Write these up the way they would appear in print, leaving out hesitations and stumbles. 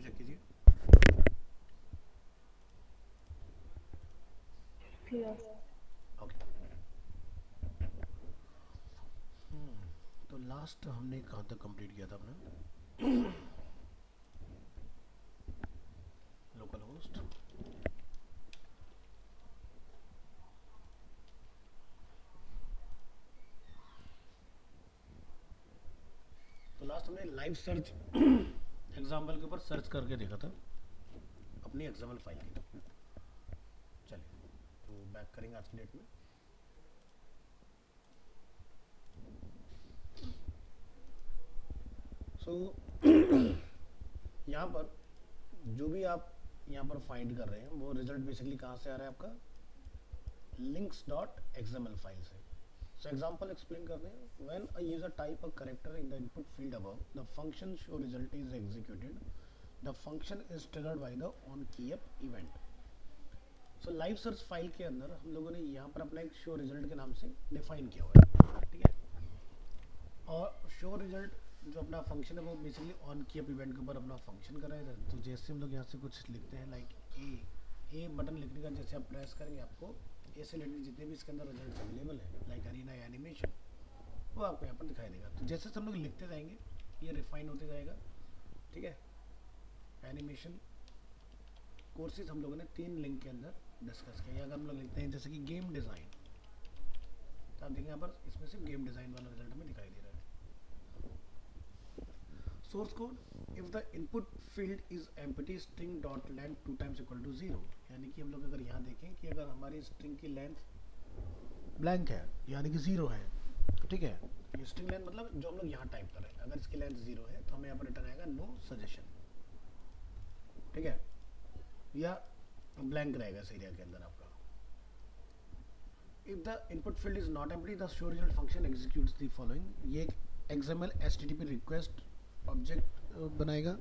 Check कीजिए। Clear. Okay. तो last हमने कहाँ तक कंप्लीट किया था अपने? Local host. तो लास्ट हमने लाइव सर्च एग्जाम्पल के ऊपर सर्च करके देखा था अपनी एक्सएमएल फाइल की। चलिए तो बैक करेंगे आज की डेट में। सो यहाँ पर जो भी आप यहाँ पर फाइंड कर रहे हैं वो रिजल्ट बेसिकली कहाँ से आ रहा है आपका? links dot xml फाइल से। So example explain करते हैं। When a user type a character in the input field above, the function show result is executed. The function is triggered by the onKeyUp event. So live search file के अंदर हम लोगों ने यहाँ पर अपना एक शो रिजल्ट के नाम से डिफाइन किया हुआ है, ठीक है। और शो रिजल्ट जो अपना फंक्शन है वो बेसिकली ऑन कीअप इवेंट के ऊपर अपना फंक्शन कर रहा है। तो जैसे हम लोग यहाँ से कुछ लिखते हैं लाइक ए बटन लिखने का जैसे आप प्रेस करेंगे आपको ए से रिलेटेड जितने भी इसके अंदर रिजल्ट अवेलेबल है लाइक अरीना एनिमेशन वो आपको यहाँ पर दिखाई देगा। तो जैसे हम लोग लिखते जाएंगे ये रिफाइन होते जाएगा, ठीक है। एनिमेशन कोर्सेज हम लोगों ने 3 लिंक के अंदर डिस्कस किया। अगर हम लोग लिखते हैं जैसे कि गेम डिज़ाइन तो आप देखेंगे यहाँ पर इसमें सिर्फ गेम डिज़ाइन वाला रिजल्ट हमें दिखाई दे रहा है। Source code, if the input field is empty string dot length 2 times equal to 0, यानी कि हम लोग अगर यहाँ देखें कि अगर हमारी स्ट्रिंग की लेंथ ब्लैंक है यानी कि 0 है, ठीक है। ये स्ट्रिंग लेंथ मतलब जो हम लोग यहाँ टाइप कर रहे हैं, अगर इसकी लेंथ 0 है तो हमें यहाँ पर रिटर्न आएगा नो सजेशन, ठीक है, या ब्लैंक रहेगा इस एरिया के अंदर आपका। If the input field is not empty the show result function executes the following. ये एक XML HTTP रिक्वेस्ट ऑब्जेक्ट बनाएगा।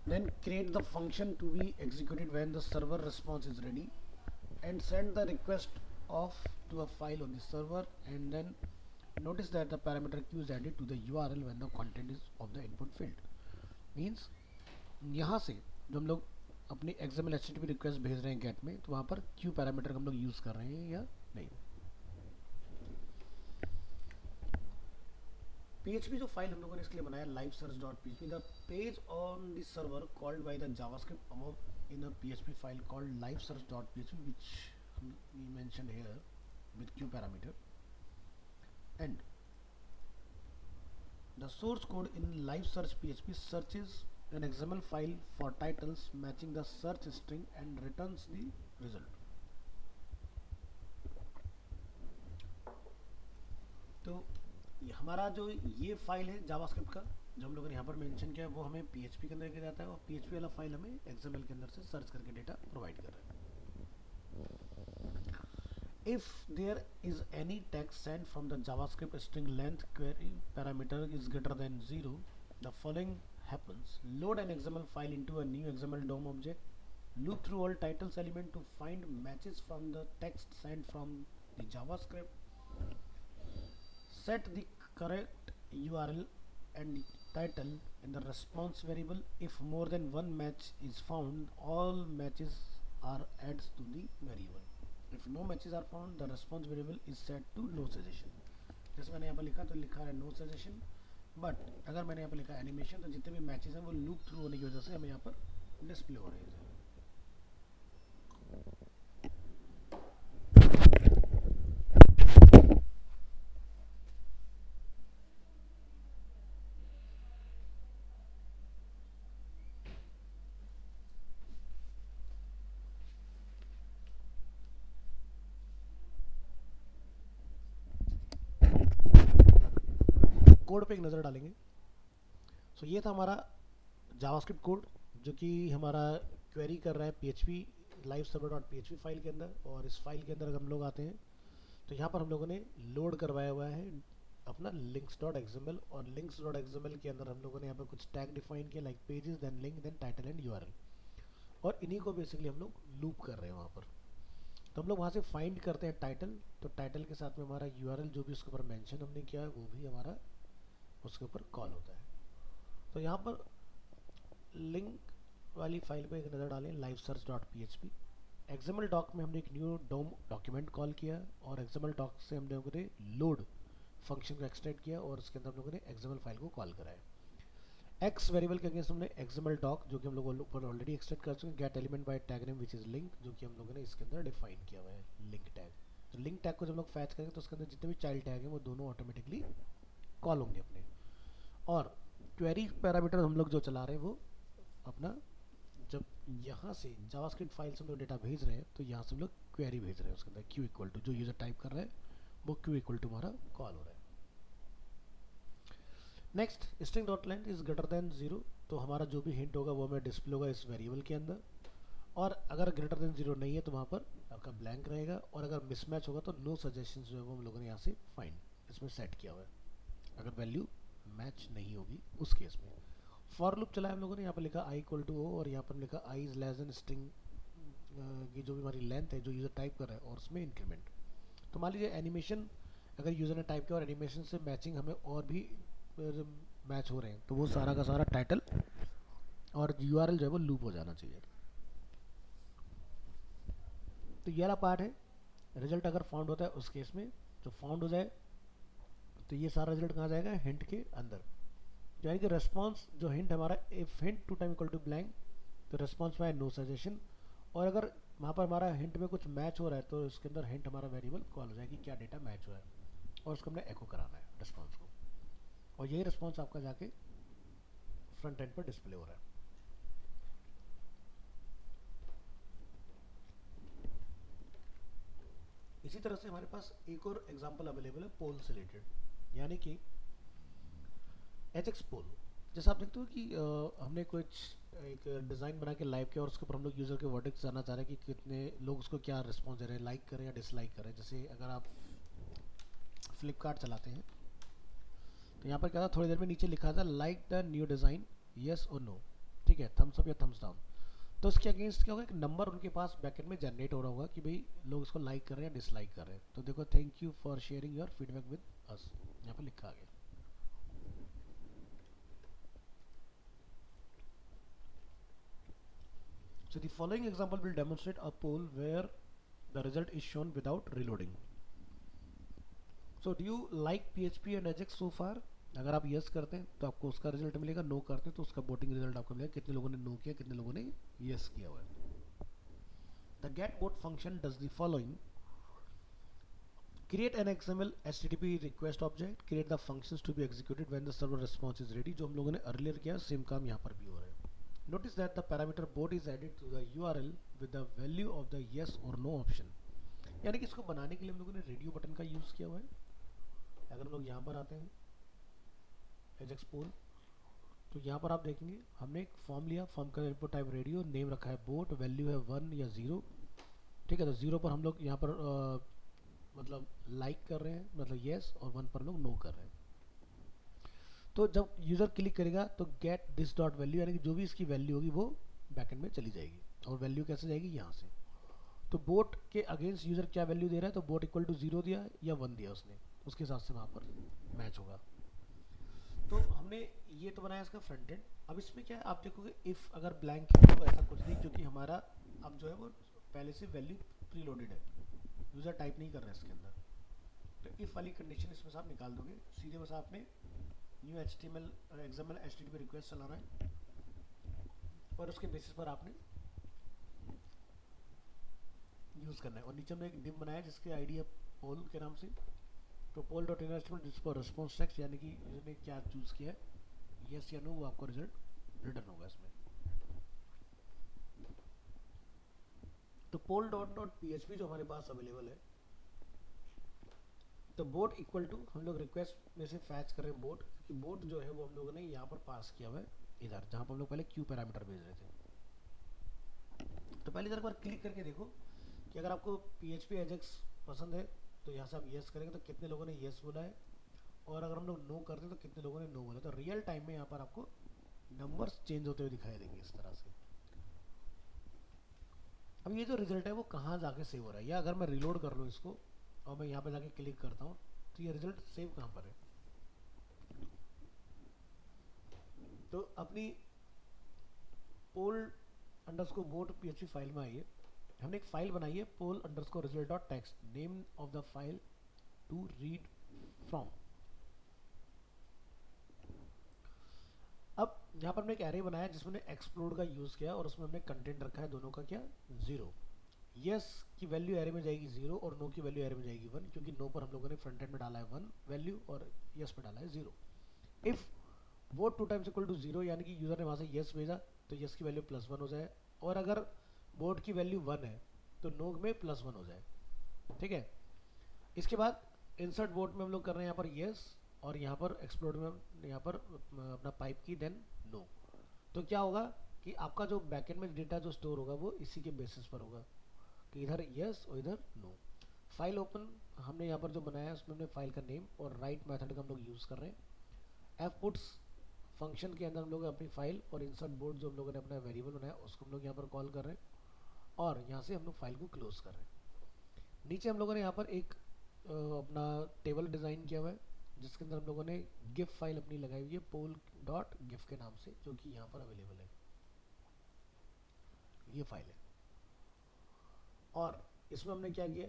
Then create the function to be executed when the server response is ready and send the request off to a file on the server, and then notice that the parameter q is added to the URL when the content is of the input field. Means यहाँ से जो हम लोग अपनी XML HTTP request भेज रहे हैं gate में तो वहाँ पर q पैरामीटर हम लोग यूज़ कर रहे हैं या नहीं। PHP जो फाइल हम लोगों ने इसके लिए बनाया live search dot PHP, the page on the server called by the JavaScript above in a PHP file called live search dot PHP which we mentioned here with q parameter, and the source code in live search PHP searches an XML file for titles matching the search string and returns the result. तो हमारा जो ये file है JavaScript का जो हम लोगों ने यहाँ पर मेंशन किया है वो हमें PHP के अंदर किया जाता है और PHP वाला फाइल हमें XML के अंदर से सर्च करके डेटा प्रोवाइड कर रहा है। If there is any text sent from the JavaScript string length query parameter is greater than 0, the following happens. Load an XML file into a new XML DOM object. Loop through all titles element to find matches from the text sent from the JavaScript. Set the correct URL and title in the response variable. If more than one match is found, all matches are added to the variable. If no matches are found, the response variable is set to no suggestion. जैसे मैंने यहाँ पर लिखा तो लिखा है no suggestion, but अगर मैंने यहाँ पर लिखा एनिमेशन तो जितने भी मैचेस हैं वो लूप थ्रू होने की वजह से हमें यहाँ पर डिस्प्ले हो रहे हैं। कोड पे एक नज़र डालेंगे। सो ये था हमारा जावास्क्रिप्ट कोड जो कि हमारा क्वेरी कर रहा है PHP live server dot PHP file के अंदर, और इस फाइल के अंदर अगर हम लोग आते हैं तो यहाँ पर हम लोगों ने लोड करवाया हुआ है अपना links डॉट XML, और links डॉट XML के अंदर हम लोगों ने यहाँ पर कुछ टैग डिफाइन किया like pages then link then title and URL, और इन्हीं को बेसिकली हम लोग लूप कर रहे हैं वहाँ पर। तो हम लोग वहाँ से फाइंड करते हैं टाइटल, तो टाइटल के साथ में हमारा URL जो भी उसके ऊपर मेंशन हमने किया है वो भी हमारा उसके ऊपर कॉल होता है। तो यहाँ पर लिंक वाली फाइल पे एक नज़र डालें, live search dot P H P. XML doc में हमने एक न्यू डोम डॉक्यूमेंट कॉल किया और एक्सएमएल डॉक से हम लोगों ने लोड फंक्शन को एक्सटेंड किया और उसके अंदर हम लोगों ने एक्सएमएल फाइल को कॉल कराया। एक्स वेरिएबल के अगेंस्ट हमने एक्सएमएल डॉक जो कि हम लोग ऊपर ऑलरेडी एक्सटेंड कर चुके हैं, gate element by tag name which is link, जो कि हम लोगों ने इसके अंदर डिफाइन किया हुआ है लिंक टैग। तो लिंक टैग को जब लोग फैच करेंगे तो उसके अंदर जितने भी चाइल्ड टैग हैं वो दोनों ऑटोमेटिकली कॉल होंगे अपने। और क्वेरी पैरामीटर हम लोग जो चला रहे हैं वो अपना, जब यहाँ से जावास्क्रिप्ट फाइल से हम लोग डेटा भेज रहे हैं तो यहाँ से हम लोग क्वेरी भेज रहे हैं, उसके अंदर क्यू इक्वल टू जो यूज़र टाइप कर रहा है वो क्यू इक्वल टू हमारा कॉल हो रहा है। Next, string dot length is greater than 0, तो हमारा जो भी हिंट होगा वो हमें डिस्प्ले होगा इस वेरिएबल के अंदर। और अगर ग्रेटर देन 0 नहीं है तो वहाँ पर आपका ब्लैंक रहेगा, और अगर मिसमैच होगा तो नो सजेशंस जो है वो हम लोगों ने यहाँ से फाइंड इसमें सेट किया हुआ है, अगर वैल्यू मैच नहीं होगी उस केस में। फॉर लूप चलाया हम लोगों ने, यहाँ पर लिखा आई इक्वल टू ओ और यहाँ पर लिखा I is less than string की जो भी हमारी लेंथ है जो यूज़र टाइप कर रहा है और उसमें इंक्रीमेंट। तो मान लीजिए एनिमेशन अगर यूज़र ने टाइप किया और एनिमेशन से मैचिंग हमें और भी मैच हो रहे हैं तो वो सारा का सारा टाइटल और यूआरएल जो है वो लूप हो जाना चाहिए। तो ये वाला पार्ट है। रिजल्ट अगर फाउंड होता है उस केस में, जो फाउंड हो जाए तो ये सारा रिजल्ट कहाँ जाएगा, हिंट के अंदर। यानी कि रेस्पॉन्स जो हिंट हमारा if hint two time equal to blank तो रेस्पॉन्स में नो सजेशन, और अगर वहाँ पर हमारा हिंट में कुछ मैच हो रहा है तो इसके अंदर हिंट हमारा वेरिएबल कॉल हो जाएगी क्या डेटा मैच हुआ है, और उसको हमने एको कराना है रिस्पॉन्स को, और यही रिस्पॉन्स आपका जाके फ्रंट एंड पर डिस्प्ले हो रहा है। इसी तरह से हमारे पास एक और एग्जांपल अवेलेबल है पोल से रिलेटेड, यानी कि एचएक्स पोल। जैसे आप देखते हो कि हमने कुछ एक डिज़ाइन बना के लाइव किया और उसके ऊपर हम लोग यूज़र के वर्डिक्स जानना चाह रहे हैं कि कितने लोग उसको क्या रिस्पॉन्स दे रहे हैं, लाइक करें या डिसलाइक करें। जैसे अगर आप फ्लिपकार्ट चलाते हैं तो यहाँ पर क्या था, थोड़ी देर में नीचे लिखा था like the new design yes और नो, ठीक है, थम्स अप या थम्स डाउन। तो उसके अगेंस्ट क्या होगा, एक नंबर उनके पास बैकेंड में जनरेट हो रहा होगा कि भाई लोग इसको लाइक कर रहे हैं या डिसलाइक कर रहे हैं। तो देखो, thank you for sharing your feedback with us, यहाँ पर लिखा आ गया। So the following example will demonstrate a poll where the result is shown without reloading. So do you like PHP and Ajax so far? अगर आप yes करते हैं तो आपको उसका रिजल्ट मिलेगा, नो करते हैं तो उसका वोटिंग रिजल्ट आपको मिलेगा, कितने लोगों ने नो किया कितने लोगों ने यस किया हुआ है। The get vote function does the following: create an XML HTTP request object, create the functions to be executed when the server response is ready। जो हम लोगों ने अर्लियर किया सेम काम यहाँ पर भी हो रहा है। Notice that the parameter board is added to the URL with the value of the yes or no option। यानी कि इसको बनाने के लिए हम लोगों ने रेडियो बटन का यूज़ किया हुआ है। अगर हम लोग यहाँ पर आते हैं एजेक्स पोल, तो यहाँ पर आप देखेंगे हमने एक फॉर्म लिया, फॉर्म का इनपुट टाइप रेडियो, नेम रखा है बोट, वैल्यू है 1 या 0, ठीक है। तो 0 पर हम लोग यहाँ पर मतलब लाइक कर रहे हैं, मतलब येस, और 1 पर लोग नो कर रहे हैं। तो जब यूज़र क्लिक करेगा तो गेट दिस डॉट वैल्यू, यानी कि जो भी इसकी वैल्यू होगी वो बैकएंड में चली जाएगी। और वैल्यू कैसे जाएगी, यहाँ से। तो बोट के अगेंस्ट यूज़र क्या वैल्यू दे रहा है, तो बोट इक्वल टू 0 दिया या 1 दिया उसने, उसके हिसाब से वहाँ पर मैच होगा। तो हमने ये तो बनाया इसका फ्रंट एंड। अब इसमें क्या है, आप देखोगे इफ़ अगर ब्लैंक है तो ऐसा कुछ नहीं, क्योंकि हमारा अब जो है वो पहले से वैल्यू प्री लोडेड है, यूज़र टाइप नहीं कर रहा है इसके अंदर। तो इफ़ वाली कंडीशन इसमें से आप निकाल दोगे सीधे, बस आपने new HTML XML HTTP request चलाना है और उसके बेसिस पर आपने यूज़ करना है। और नीचे हमने एक डिव बनाया जिसकी आईडी है पोल के नाम से। तो पोल डॉट इनवेस्टमेंट जिस पर रिस्पॉन्स टेक्स्ट, यानी कि यूजर ने क्या चूज़ किया है, यस या नो, वो आपको रिजल्ट रिटर्न होगा इसमें। तो पोल डॉट डॉट PHP जो हमारे पास अवेलेबल है, तो बोट इक्वल टू हम लोग रिक्वेस्ट में से फैच कर रहे हैं बोट, क्योंकि बोट जो है वो हम लोगों ने यहाँ पर पास किया हुआ है इधर, जहाँ पर हम लोग पहले क्यू पैरामीटर भेज रहे थे। तो पहले इधर एक बार क्लिक करके देखो कि अगर आपको PHP Ajax पसंद है तो यहाँ से आप येस करेंगे तो कितने लोगों ने येस बोला है, और अगर हम लोग नो करते हैं तो कितने लोगों ने नो बोला। तो रियल टाइम में यहाँ पर आपको नंबर्स चेंज होते हुए दिखाई देंगे इस तरह से। अब ये जो रिजल्ट है वो कहाँ जाके सेव हो रहा है, या अगर मैं रिलोड कर लूँ इसको और मैं यहाँ पे जाके क्लिक करता हूँ तो ये रिजल्ट सेव कहाँ पर है। तो अपनी poll underscore vote PHP file में आइए, हमने एक फाइल बनाई है poll underscore result dot text, name of the file to read from. अब यहाँ पर हमने एक एरे बनाया जिसमें एक्सप्लोड का यूज़ किया और उसमें हमने कंटेंट रखा है दोनों का क्या, 0। यस की वैल्यू एरे में जाएगी 0 और नो की वैल्यू एरे में जाएगी 1, क्योंकि नो पर हम लोगों ने फ्रंट एंड में डाला है 1 वैल्यू और यस पर डाला है 0। If vote 2 times equal to 0, यानी कि यूज़र ने वहाँ से यस भेजा तो यस की वैल्यू +1 हो जाए, और अगर वोट की वैल्यू 1 है तो नो में +1 हो जाए। ठीक है, इसके बाद इंसर्ट वोट में हम लोग कर रहे हैं यहाँ पर यस, और यहाँ पर एक्सप्लोड में यहाँ पर अपना पाइप की देन नो। तो क्या होगा कि आपका जो बैकएंड में डेटा जो स्टोर होगा वो इसी के बेसिस पर होगा कि इधर यस और इधर नो। फाइल ओपन हमने यहाँ पर जो बनाया है उसमें हमने फाइल का नेम और राइट मेथड का हम लोग यूज़ कर रहे हैं। एफ पुट्स फंक्शन के अंदर हम लोग अपनी फाइल और इंसर्ट बोर्ड जो हम लोगों ने अपना वेरिएबल बनाया उसको हम लोग यहाँ पर कॉल कर रहे हैं और यहाँ से हम लोग फाइल को क्लोज कर रहे हैं। नीचे हम लोगों ने यहाँ पर एक अपना टेबल डिज़ाइन किया हुआ है जिसके अंदर हम लोगों ने गिफ फाइल अपनी लगाई हुई है पोल डॉट गिफ के नाम से, जो कि यहाँ पर अवेलेबल है, ये फाइल है। और इसमें हमने क्या किया,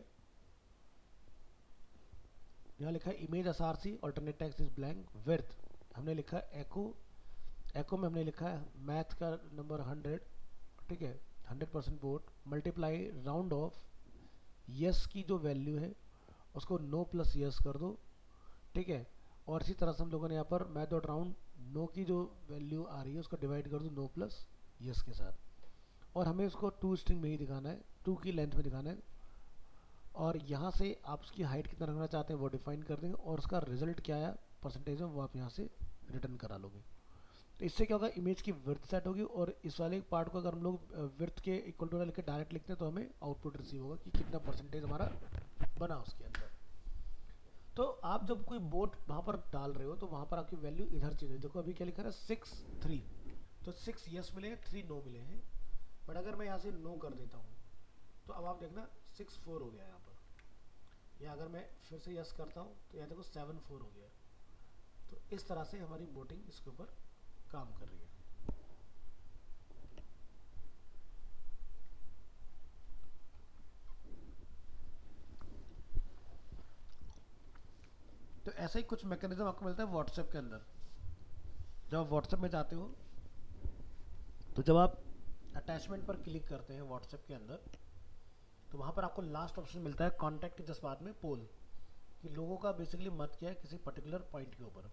यहाँ लिखा है image SRC alternate text is blank width, हमने लिखा है एको में हमने लिखा है मैथ का नंबर 100, ठीक है, 100% vote multiply round of yes की जो वैल्यू है उसको नो प्लस यस कर दो, ठीक है, और इसी तरह से हम लोगों ने यहाँ पर मैथ डॉट राउंड नो की जो वैल्यू आ रही है उसको डिवाइड कर दो नो प्लस यस के साथ, और हमें उसको 2 स्ट्रिंग में ही दिखाना है, 2 की लेंथ में दिखाना है, और यहाँ से आप उसकी हाइट कितना रखना चाहते हैं वो डिफाइन कर देंगे और उसका रिजल्ट क्या है परसेंटेज में वो आप यहाँ से रिटर्न करा लोगे। तो इससे क्या होगा, इमेज की विड्थ सेट होगी, और इस वाले पार्ट को अगर हम लोग विड्थ के इक्वल टू लिख के डायरेक्ट लिखते हैं तो हमें आउटपुट रिसीव होगा कि कितना परसेंटेज हमारा बना उसके अंदर। तो आप जब कोई बोट वहाँ पर डाल रहे हो तो वहाँ पर आपकी वैल्यू इधर चाहिए, देखो अभी क्या लिखा है 6 3, तो 6 यस मिले हैं 3 नो मिले हैं, बट अगर मैं यहाँ से नो कर देता हूँ तो अब आप देखना 6 4 हो गया यहाँ पर, या अगर मैं फिर से यस करता हूँ तो यहाँ देखो 7 4 हो गया। तो इस तरह से हमारी बोटिंग इसके ऊपर काम कर रही है। तो ऐसा ही कुछ मैकेनिज्म आपको मिलता है व्हाट्सएप के अंदर। जब आप व्हाट्सएप में जाते हो तो जब आप अटैचमेंट पर क्लिक करते हैं व्हाट्सएप के अंदर तो वहाँ पर आपको लास्ट ऑप्शन मिलता है कॉन्टैक्ट जज्बात में पोल, कि लोगों का बेसिकली मत क्या है किसी पर्टिकुलर पॉइंट के ऊपर।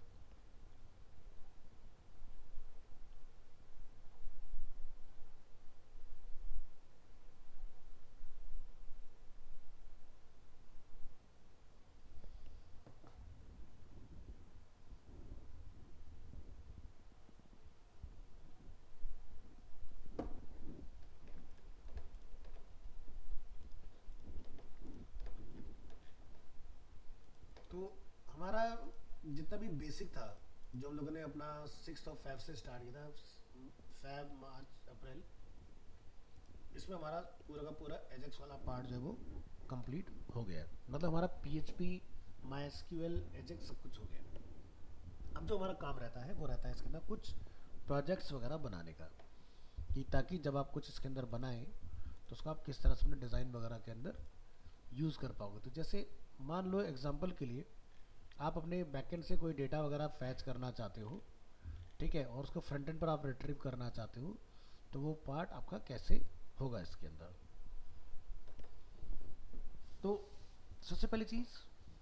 तो हमारा जितना भी बेसिक था जो हम लोगों ने अपना 6 Feb से स्टार्ट किया था, Feb मार्च अप्रैल, इसमें हमारा पूरा का पूरा एजेक्स वाला पार्ट जो है वो कंप्लीट हो गया है। मतलब हमारा PHP MySQL एजेक्स सब कुछ हो गया। अब जो हमारा काम रहता है वो रहता है इसके अंदर कुछ प्रोजेक्ट्स वगैरह बनाने का, कि ताकि जब आप कुछ इसके अंदर बनाएं तो उसको आप किस तरह से अपने डिज़ाइन वगैरह के अंदर यूज़ कर पाओगे। तो जैसे मान लो एग्जांपल के लिए आप अपने बैकएंड से कोई डेटा वगैरह फैच करना चाहते हो, ठीक है, और उसको फ्रंट एंड पर आप रिट्रीव करना चाहते हो, तो वो पार्ट आपका कैसे होगा इसके अंदर। तो सबसे पहली चीज़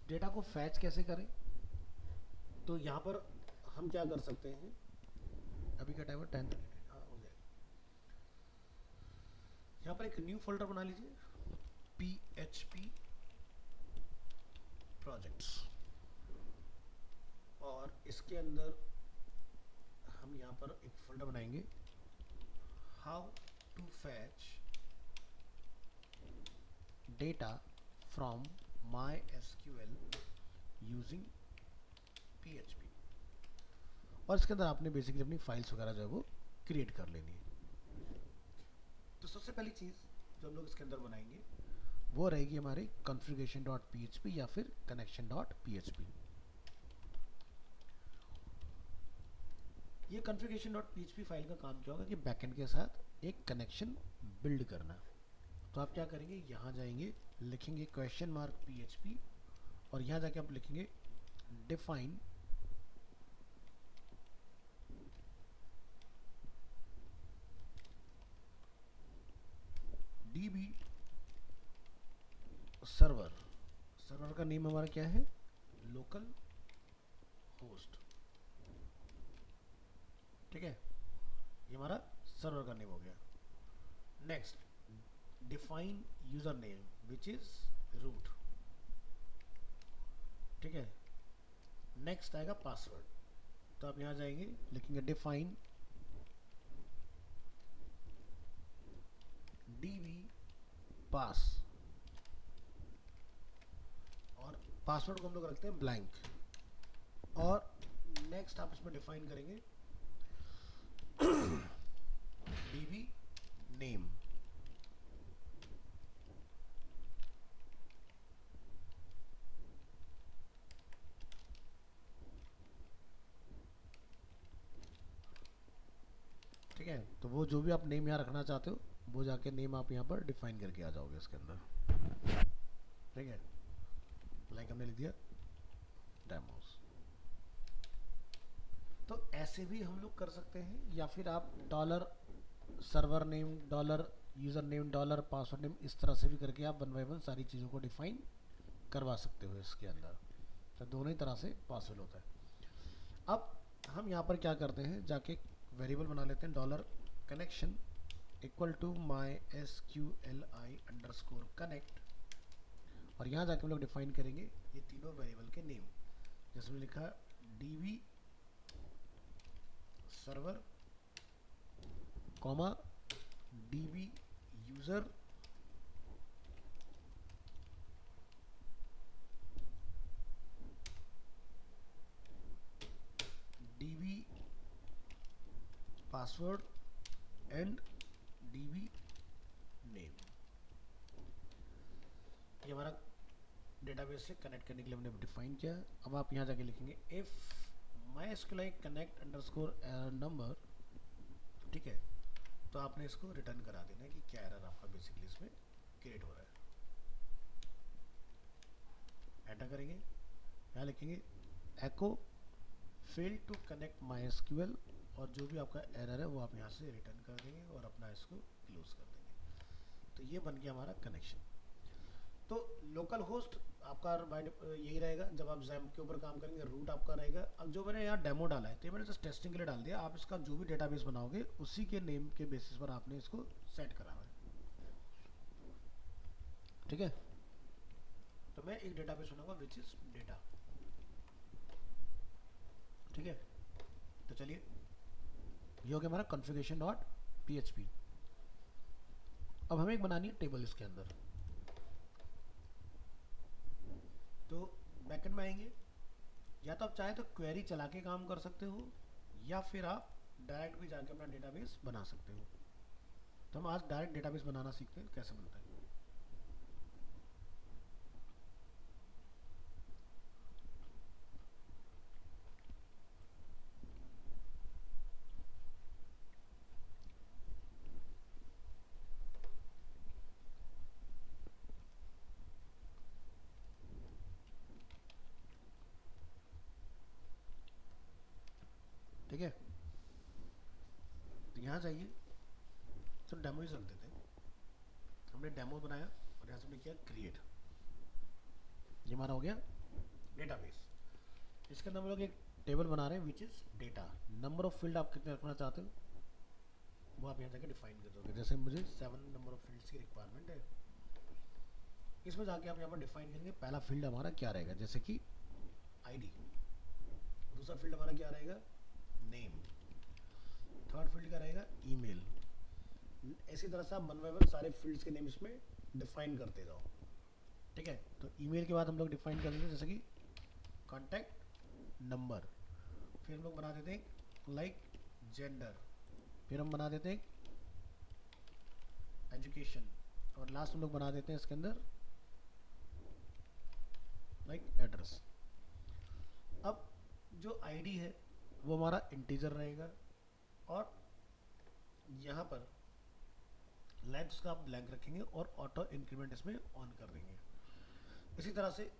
डेटा को फैच कैसे करें, तो यहाँ पर हम क्या कर सकते हैं, अभी का टाइम है 10, हाँ हो जाएगा। यहाँ पर एक न्यू फोल्डर बना लीजिए PHP प्रोजेक्ट्स, और इसके अंदर हम यहाँ पर एक फोल्डर बनाएंगे how to fetch data from MySQL using PHP, और इसके अंदर आपने बेसिकली अपनी फाइल्स वगैरह जो है वो क्रिएट कर लेनी है। तो सबसे पहली चीज़ जो हम लोग इसके अंदर बनाएंगे वो रहेगी हमारी configuration.php या फिर connection.php। ये configuration.php फाइल का काम क्या होगा कि बैकएंड के साथ एक कनेक्शन बिल्ड करना। तो आप क्या करेंगे, यहाँ जाएंगे, लिखेंगे ?PHP और यहाँ जाके आप लिखेंगे डिफाइन DB सर्वर। सर्वर का नेम हमारा क्या है, लोकल होस्ट। ठीक है, ये हमारा सर्वर का नेम हो गया। Next, define user name which is root. ठीक है, नेक्स्ट आएगा पासवर्ड। तो आप यहाँ जाएंगे, लिखेंगे डिफाइन DB पास और पासवर्ड को हम लोग रखते हैं ब्लैंक। और नेक्स्ट आप इसमें डिफाइन करेंगे DB नेम। ठीक है, तो वो जो भी आप नेम यहाँ रखना चाहते हो वो जाके नेम आप यहाँ पर डिफाइन करके आ जाओगे इसके अंदर। ठीक है, लाइक हमने लिख दिया डेमोस। तो ऐसे भी हम लोग कर सकते हैं, या फिर आप dollar server name, dollar user name, dollar password name, इस तरह से भी करके आप वन बाय वन सारी चीज़ों को डिफाइन करवा सकते हो इसके अंदर। तो दोनों ही तरह से पॉसिबल होता है। अब हम यहाँ पर क्या करते हैं, जाके वेरिएबल बना लेते हैं dollar connection equal to mysqli_connect और यहाँ जाके हम लोग डिफाइन करेंगे ये तीनों वेरिएबल के नेम। जैसे मैंने लिखा DB server comma DB user DB password and DB name. ये हमारा डेटाबेस से कनेक्ट करने के लिए हमने डिफाइन किया। अब आप यहाँ जाके लिखेंगे if mysqli connect underscore error number। ठीक है, तो आपने इसको रिटर्न करा देना है कि क्या एरर आपका बेसिकली इसमें क्रिएट हो रहा है। एंटर करेंगे, यहाँ लिखेंगे echo fail to connect mysql और जो भी आपका एरर है वो आप यहाँ से रिटर्न कर देंगे और अपना इसको क्लोज कर देंगे। तो ये बन गया हमारा कनेक्शन। तो लोकल होस्ट आपका यही रहेगा जब आप XAMPP के ऊपर काम करेंगे, रूट आपका रहेगा। अब जो मैंने यहाँ डेमो डाला है तो ये मैंने जस्ट टेस्टिंग के लिए डाल दिया। आप इसका जो भी डेटाबेस बनाओगे उसी के नेम के बेसिस पर आपने इसको सेट करा हुआ है। ठीक है, तो मैं एक डेटाबेस बनाऊंगा विच इज डेटा। ठीक है, तो चलिए ये हो गया हमारा configuration.php। अब हमें एक बनानी है टेबल इसके अंदर। तो बैकएंड में आएंगे, या तो आप चाहे तो क्वेरी चला के काम कर सकते हो या फिर आप डायरेक्ट भी जाके अपना डेटाबेस बना सकते हो। तो हम आज डायरेक्ट डेटाबेस बनाना सीखते हैं कैसे बनता है। ठीक है, तो यहाँ जाइए, तो डेमो ही रख देते हैं। हमने डेमो बनाया और यहाँ से हमने किया क्रिएट। ये हमारा हो गया डेटाबेस। इसके अंदर हम लोग एक टेबल बना रहे हैं which is data. Number of field आप कितने रखना चाहते हो वो आप यहाँ जाके डिफाइन कर दोगे। जैसे मुझे 7 नंबर ऑफ फील्ड्स की रिक्वायरमेंट है, इसमें जाके आप यहाँ पर डिफाइन करेंगे पहला फील्ड हमारा क्या रहेगा, जैसे कि ID। दूसरा फील्ड हमारा क्या रहेगा, नेम। थर्ड फील्ड क्या रहेगा, ईमेल। इसी तरह से आप वन बाय वन सारे फील्ड्स के नेम इसमें डिफाइन करते जाओ। ठीक है, तो ईमेल के बाद हम लोग डिफाइन कर देते हैं जैसे कि कॉन्टैक्ट नंबर। फिर हम लोग बना देते हैं लाइक जेंडर। फिर हम बना देते हैं एजुकेशन और लास्ट हम लोग बना देते हैं इसके अंदर लाइक एड्रेस। अब जो ID है वो हमारा इंटीजर रहेगा और यहाँ पर लेंथ उसका आप ब्लैंक रखेंगे और ऑटो इंक्रीमेंट इसमें ऑन कर देंगे। इसी तरह से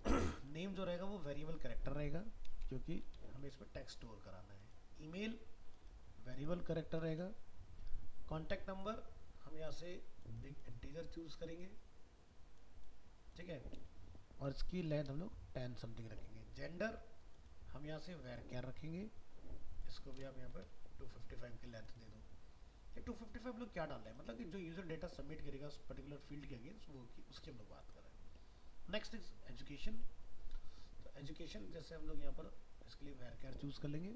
नेम जो रहेगा वो वेरिएबल कैरेक्टर रहेगा क्योंकि हमें इसमें टेक्स्ट स्टोर कराना है। ईमेल वेरिएबल कैरेक्टर रहेगा। कॉन्टैक्ट नंबर हम यहाँ से बिग इंटीजर चूज करेंगे, ठीक है, और इसकी लेंथ हम लोग 10 समथिंग रखेंगे। जेंडर हम यहाँ से वेर क्या रखेंगे, इसको भी आप यहाँ पर 255 की लेंथ दे दो। ये 255 लोग क्या डाल रहे हैं, मतलब कि जो यूजर डेटा सबमिट करेगा उस पर्टिकुलर फील्ड के अगेंस्ट वो उसकी हम लोग बात कर रहे हैं। Next is education. तो एजुकेशन जैसे हम लोग यहाँ पर इसके लिए वेर कैर चूज कर लेंगे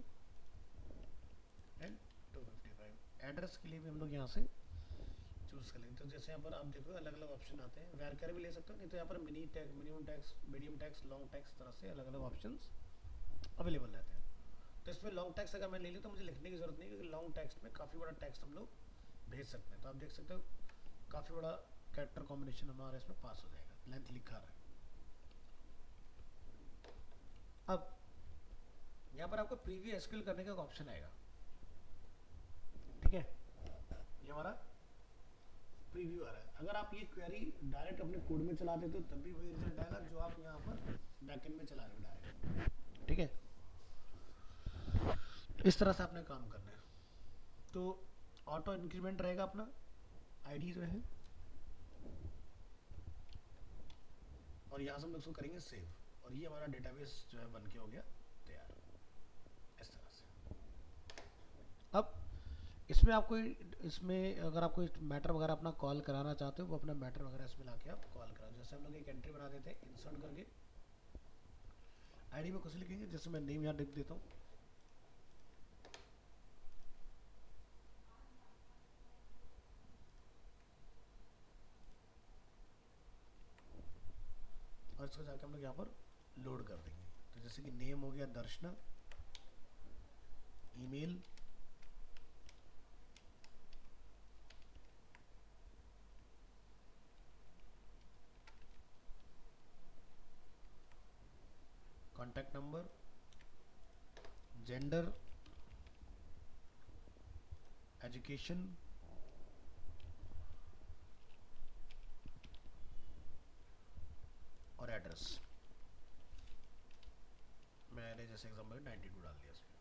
एंड 255। एड्रेस के लिए भी हम लोग यहाँ से चूज कर लेंगे। तो जैसे यहाँ पर आप देखो अलग अलग ऑप्शन आते हैं, वेर कैर भी ले सकते हो, नहीं तो यहाँ पर mini tag, minimum tax, medium tax, long tax, तरह से अलग अलग ऑप्शंस अवेलेबल रहते हैं। तो इसमें लॉन्ग टैक्स अगर मैं ले लूँ तो मुझे लिखने की जरूरत नहीं, क्योंकि लॉन्ग टैक्स में काफ़ी बड़ा टैक्स हम लोग भेज सकते हैं। तो आप देख सकते हो काफ़ी बड़ा कैरेक्टर कॉम्बिनेशन हमारा इसमें पास हो जाएगा, लेंथ लिखा रहा है। अब यहाँ पर आपको प्रीव्यू एसक्यूएल करने का एक ऑप्शन आएगा, ठीक है, ये हमारा प्रीव्यू आ रहा है। अगर आप ये क्वेरी डायरेक्ट अपने कोड में चलाते तो तब भी वही रिजल्ट आएगा जो आप यहाँ पर बैकएंड में चला रहे हो डायरेक्ट, ठीक है। इस तरह से आपने काम करना है। तो ऑटो इंक्रीमेंट रहेगा अपना आईडी जो है, और यहाँ से हम लोग इसको करेंगे सेव, और ये हमारा डेटाबेस जो है बन के हो गया तैयार इस तरह से। अब इसमें आपको, इसमें अगर आपको मैटर वगैरह अपना कॉल कराना चाहते हो वो अपना मैटर वगैरह इसमें लाके आप कॉल कराओ। जैसे हम लोग एक एंट्री बना देते हैं इंसर्ट करके, आईडी में कुछ लिखेंगे, जैसे मैं नेम यहाँ लिख देता हूँ, और इसको जाके हम लोग यहाँ पर लोड कर देंगे। तो जैसे कि नेम हो गया Darshana, email contact number, gender, education, और एड्रेस। मैंने जैसे एग्जाम्पल 92 डाल दिया इसमें,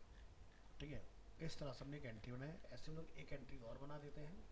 ठीक है। इस तरह से हमने एक एंट्री बनाया। ऐसे हम लोग एक एंट्री और बना देते हैं,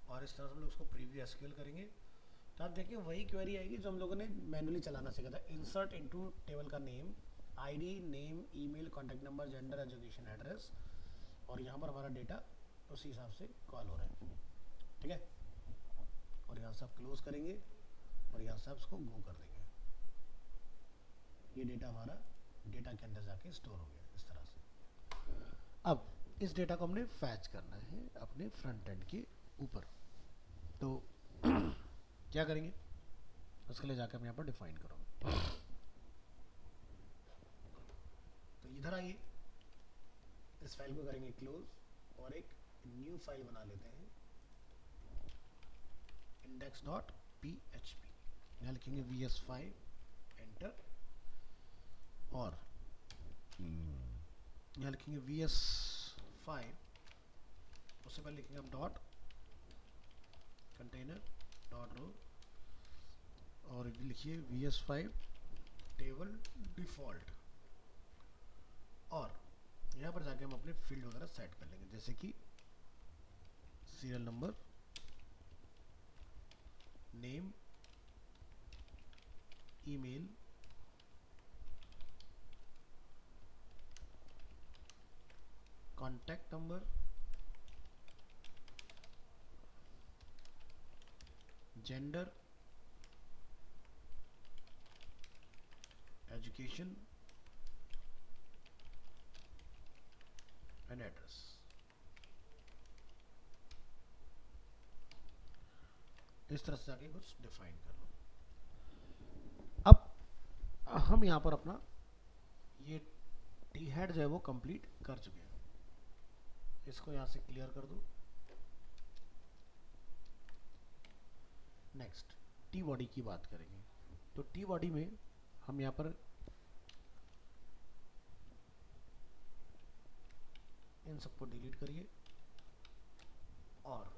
और इस तरह से हम लोग उसको प्रीव्यू एसक्यूएल करेंगे। तो आप देखिए वही क्वेरी आएगी जो हम लोगों ने मैनुअली चलाना सीखा था। इंसर्ट इनटू टेबल का name, ID, name, email, contact number, gender, education, address, और यहाँ पर हमारा डेटा उसी हिसाब से कॉल हो रहा है, ठीक है। और यहाँ से आप क्लोज करेंगे और यहाँ से आप उसको गो कर देंगे। ये डेटा हमारा डेटा के अंदर जाके स्टोर हो गया इस तरह से। अब इस डेटा को हमने फैच करना है अपने फ्रंट एंड के ऊपर। तो क्या करेंगे, उसके लिए जाकर हम यहाँ पर डिफाइन करूँगा। तो इधर आइए, इस फाइल को करेंगे क्लोज और एक न्यू फाइल बना लेते हैं, index.php। यहाँ लिखेंगे vs5, एंटर, और यहाँ लिखेंगे vs5, उससे पहले लिखेंगे हम डॉट कंटेनर डॉट रो, और लिखिए vs5 टेबल डिफॉल्ट, और यहाँ पर जाके हम अपने फील्ड वगैरह सेट कर लेंगे, जैसे कि serial number, name, email, contact number, gender, education and address. इस तरह से आगे कुछ डिफाइन कर लो। अब हम यहाँ पर अपना ये टी हेड जो है वो कंप्लीट कर चुके हैं। इसको यहाँ से क्लियर कर दो। नेक्स्ट टी बॉडी की बात करेंगे। तो टी बॉडी में हम यहाँ पर इन सबको डिलीट करिए और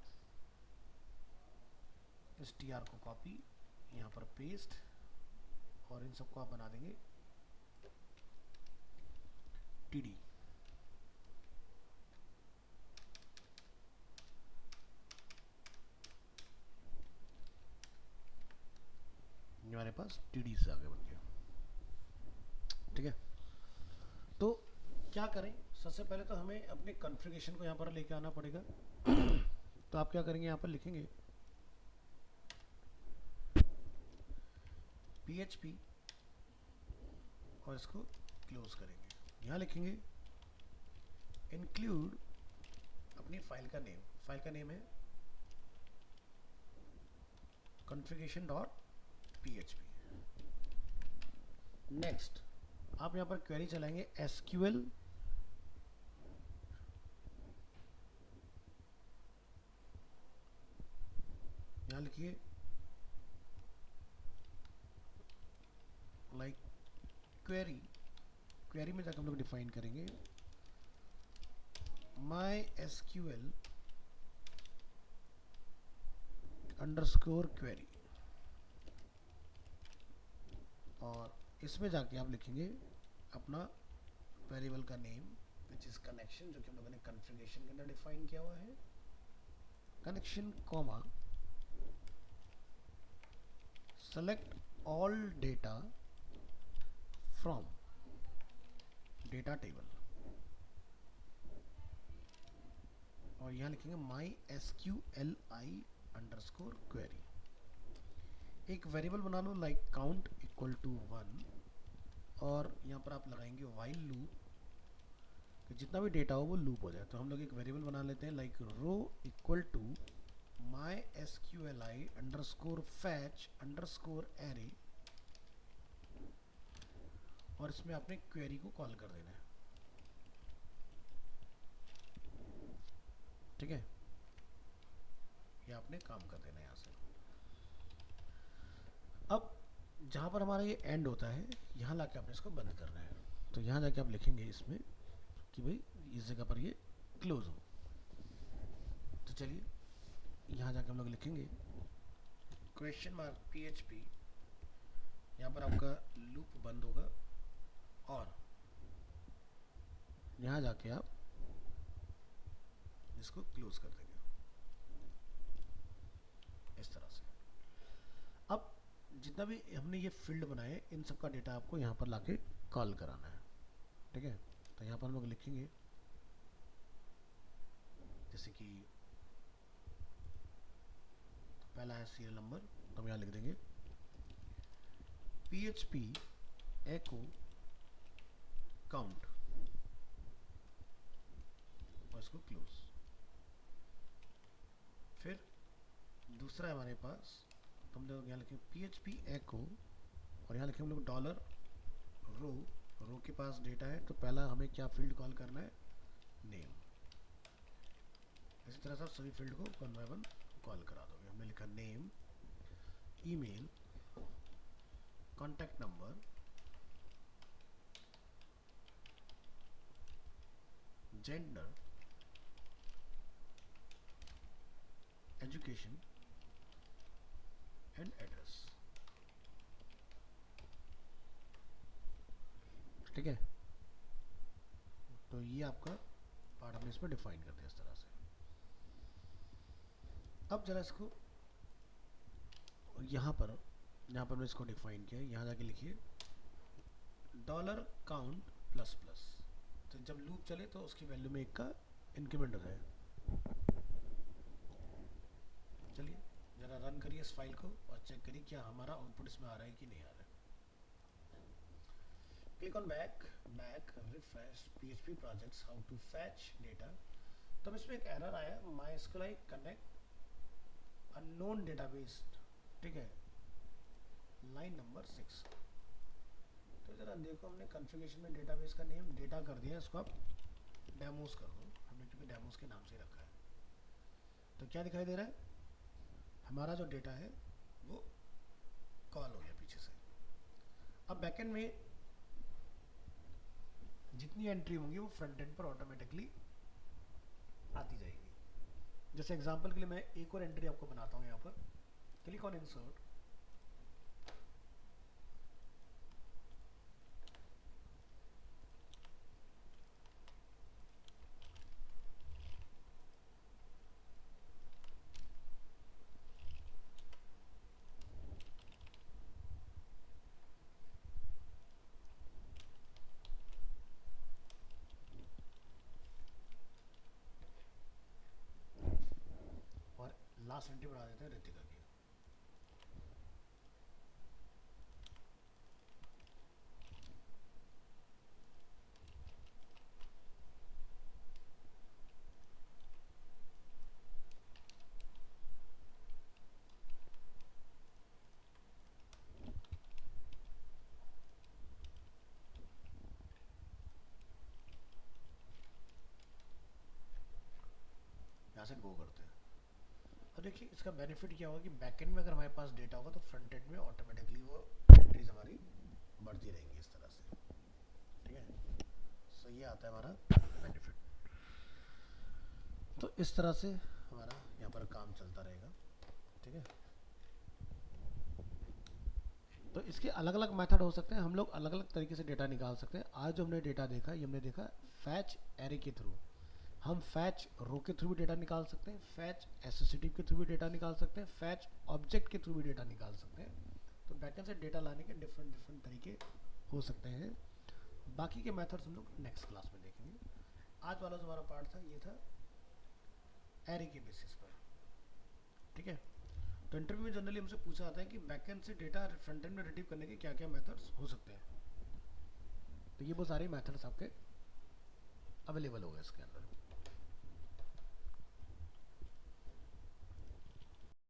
इस टी आर को कॉपी यहाँ पर पेस्ट और इन सबको आप बना देंगे टी डी। हमारे पास टी डी से आगे बन गया। ठीक है, तो क्या करें, सबसे पहले तो हमें अपने कॉन्फ़िगरेशन को यहाँ पर लेके आना पड़ेगा। तो आप क्या करेंगे, यहाँ पर लिखेंगे PHP और इसको क्लोज करेंगे। यहाँ लिखेंगे इंक्लूड अपनी फाइल का नेम। फाइल का नेम है configuration.php। नेक्स्ट आप यहाँ पर क्वेरी चलाएंगे SQL यहाँ लिखिए लाइक क्वेरी में जाकर हम लोग डिफाइन करेंगे MySQL अंडरस्कोर क्वेरी और इसमें जाके आप लिखेंगे अपना वेरिएबल का नेम विच इज कनेक्शन, जो कि हम लोगों ने कॉन्फ़िगरेशन के अंदर डिफाइन किया हुआ है। Connection comma select all data from data table और यहाँ लिखेंगे MySQLi अंडरस्कोर क्वेरी। एक वेरिएबल बना लो लाइक काउंट इक्वल टू 1 और यहाँ पर आप लगाएंगे वाइल लूप कि जितना भी डेटा हो वो लूप हो जाए। तो हम लोग एक वेरिएबल बना लेते हैं like row equal to MySQLi underscore fetch underscore array और इसमें आपने क्वेरी को कॉल कर देना है। ठीक है, ये आपने काम कर देना है यहाँ से। अब जहाँ पर हमारा ये एंड होता है यहाँ लाके आपने इसको बंद करना है। तो यहाँ जाके आप लिखेंगे इसमें कि भाई इस जगह पर ये क्लोज हो। तो चलिए यहाँ जाके हम लोग लिखेंगे क्वेश्चन मार्क PHP, यहाँ पर आपका लूप बंद होगा और यहाँ जाके आप इसको क्लोज कर देंगे इस तरह से। अब जितना भी हमने ये फील्ड बनाए इन सब का डेटा आपको यहाँ पर लाके कॉल कराना है। ठीक है, तो यहाँ पर हम लोग लिखेंगे जैसे कि पहला है सीरियल नंबर, तो हम यहाँ लिख देंगे PHP echo count और इसको क्लोज। फिर दूसरा है हमारे पास, तो हम लोग यहाँ लिखेंगे PHP echo और यहाँ लिखेंगे हम लोग डॉलर रो के पास डेटा है तो पहला हमें क्या फील्ड कॉल करना है, नेम। इसी तरह से आप सभी फील्ड को वन बाय वन कॉल करा दोगे। हमने लिखा name, email, contact number, gender, education and address. ठीक है, तो ये आपका पार्ट हमने इसमें डिफाइन कर दिया इस तरह से। अब जरा इसको यहाँ पर हमने इसको डिफाइन किया, यहाँ जाके लिखिए डॉलर काउंट प्लस प्लस। तो जब लूप चले तो उसकी वैल्यू में एक का इंक्रीमेंट हो जाए। चलिए जरा रन करिए इस फाइल को और चेक करिए क्या हमारा आउटपुट इसमें आ रहा है कि नहीं आ रहा है। Click on back refresh PHP projects how to fetch data. तब इसमें एक एरर आया MySQLi कनेक्ट अननोन डेटाबेस, ठीक है, लाइन नंबर 6। तो ज़रा देखो हमने कॉन्फ़िगरेशन में डेटाबेस का नेम डेटा कर दिया, इसको आप डेमोस कर दो, हमने क्योंकि डेमोस के नाम से ही रखा है। तो क्या दिखाई दे रहा है, हमारा जो डेटा है वो कॉल हो गया पीछे से। अब बैकएंड में जितनी एंट्री होंगी वो फ्रंट एंड पर ऑटोमेटिकली आती जाएगी। जैसे एग्जांपल के लिए मैं एक और एंट्री आपको बनाता हूँ, यहाँ पर क्लिक ऑन इंसर्ट, और लास्ट एंट्री बढ़ा देते हैं रितिका की। यहाँ से गो करते हैं। और देखिए इसका बेनिफिट क्या होगा कि बैकएंड में अगर हमारे पास डेटा होगा तो फ्रंट एंड में ऑटोमेटिकली वो एंट्रीज हमारी बढ़ती रहेंगी इस तरह से, ठीक है। सो ये आता है हमारा बेनिफिट। तो इस तरह से हमारा यहाँ पर काम चलता रहेगा, ठीक है। तो इसके अलग अलग मेथड हो सकते हैं, हम लोग अलग अलग तरीके से डेटा निकाल सकते हैं। आज जो हमने डेटा देखा, ये हमने देखा फैच एरे के थ्रू, हम फैच रो के थ्रू भी डेटा निकाल सकते हैं, फैच एसोसिएटिव के थ्रू भी डेटा निकाल सकते हैं, फैच ऑब्जेक्ट के थ्रू भी डेटा निकाल सकते हैं। तो बैकएंड से डेटा लाने के डिफरेंट डिफरेंट तरीके हो सकते हैं। बाकी के मेथड्स हम लोग नेक्स्ट क्लास में देखेंगे। आज वाला जो हमारा पार्ट था ये था एरे के बेसिस पर, ठीक है। तो इंटरव्यू में जनरली हमसे पूछा जाता है कि बैकएंड से डेटा फ्रंट एंड में रिट्रीव करने के क्या क्या मेथड्स हो सकते हैं। तो ये वो सारे मेथड्स आपके अवेलेबल हो गए इसके अंदर।